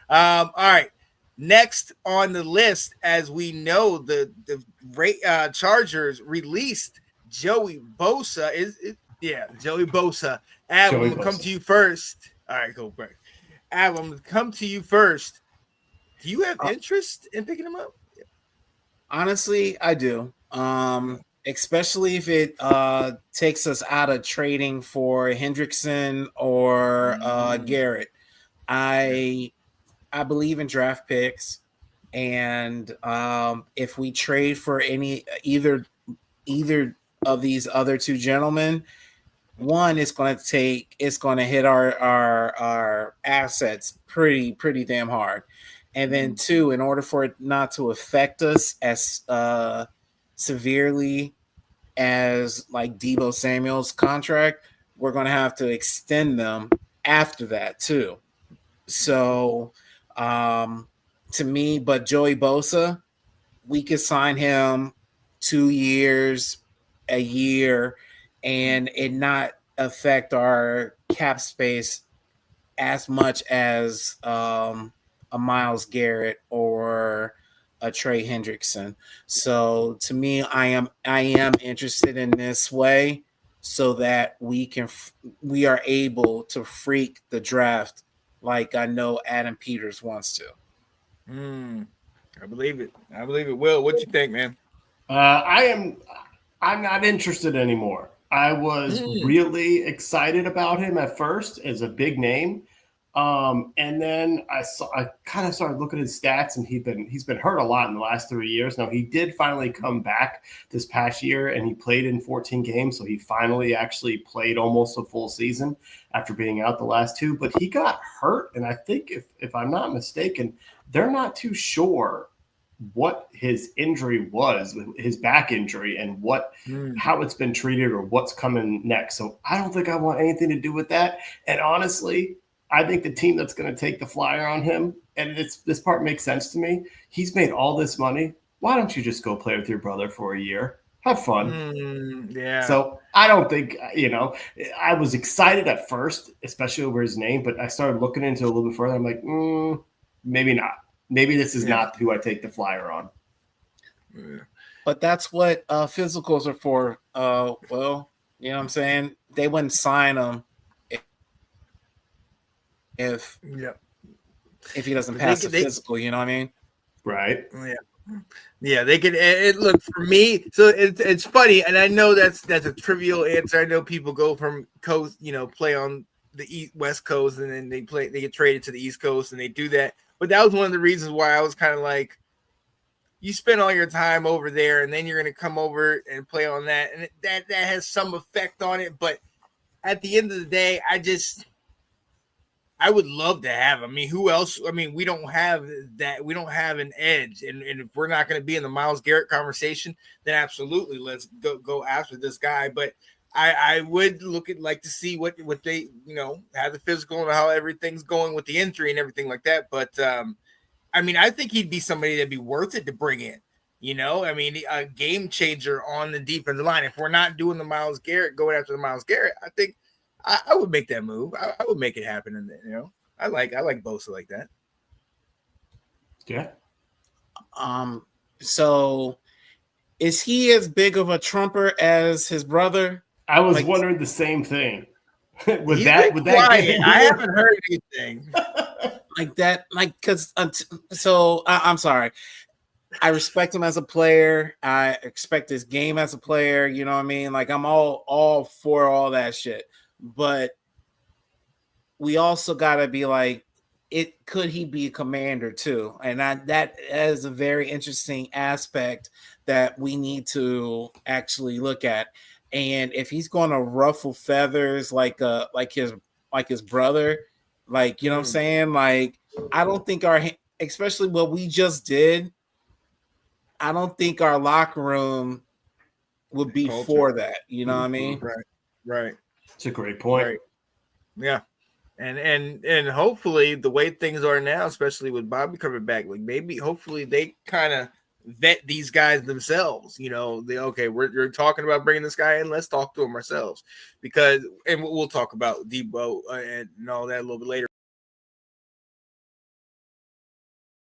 All right. Next on the list, as we know, the Chargers released Joey Bosa. Joey Bosa. Adam, I'm Joey gonna come to Bosa. you first. All right, cool, great. Adam, I'm gonna come to you first. Do you have Uh, interest in picking him up? Honestly, I do. Especially if it takes us out of trading for Hendrickson or Mm, Garrett. yeah. I believe in draft picks, and if we trade for either of these other two gentlemen, one is going to hit our assets pretty damn hard, and then two, in order for it not to affect us as severely as like Debo Samuel's contract, we're going to have to extend them after that too. So, um, to me, but Joey Bosa, we could sign him 2 years, a year, and it not affect our cap space as much as a Miles Garrett or a Trey Hendrickson. So to me, I am interested in this way so that we are able to freak the draft like I know Adam Peters wants to. Mm, I believe it. I believe it. Will, what you think, man? I am. I'm not interested anymore. I was Mm, really excited about him at first as a big name, and then I kind of started looking at his stats, and he's been hurt a lot in the last 3 years. Now he did finally come back this past year, and he played in 14 games, so he finally actually played almost a full season after being out the last two. But he got hurt, and I think if I'm not mistaken, they're not too sure what his injury was, his back injury, and mm, how it's been treated or what's coming next. So I don't think I want anything to do with that. And honestly, I think the team that's going to take the flyer on him, and this part makes sense to me. He's made all this money. Why don't you just go play with your brother for a year? Have fun. yeah. So I don't think, I was excited at first, especially over his name, but I started looking into it a little bit further. I'm like, maybe not. Maybe this is Yeah. not who I take the flyer on. Yeah. But that's what physicals are for. Well, you know what I'm saying? They wouldn't sign him if Yeah. if he doesn't But they pass the could they physical. You know what I mean? Right. yeah. Yeah, they could look for me. So it's funny, and I know that's a trivial answer. I know people go from coast, play on the West Coast, and then they get traded to the East Coast, and they do that. But that was one of the reasons why I was kind of like, you spend all your time over there, and then you're going to come over and play on that, and that has some effect on it. But at the end of the day, I would love to have. I mean, who else? I mean, we don't have that. We don't have an edge, and if we're not going to be in the Miles Garrett conversation, then absolutely let's go after this guy. But I would like to see what they have the physical and how everything's going with the injury and everything like that. But I mean, I think he'd be somebody that'd be worth it to bring in. I mean, a game changer on the defensive line. If we're not doing the Miles Garrett, going after the Miles Garrett, I think I would make that move. I would make it happen. And I like Bosa like that. Yeah. So is he as big of a trumper as his brother? I was Like, wondering the same thing. would He's that been would that get quiet. him I here? haven't heard anything. like that, like because so I'm sorry. I respect him as a player. I expect his game as a player. You know what I mean? Like I'm all for all that shit. But we also gotta be like, could he be a commander too? And that is a very interesting aspect that we need to actually look at. And if he's going to ruffle feathers like his brother, like you know what I'm saying? Like I don't think especially what we just did, I don't think our locker room would be Culture. for that. You know what I mean? Right. It's a great point. Right. Yeah. And hopefully the way things are now, especially with Bobby coming back, like maybe hopefully they kind of vet these guys themselves. We're talking about bringing this guy in. Let's talk to him ourselves, and we'll talk about Debo and all that a little bit later.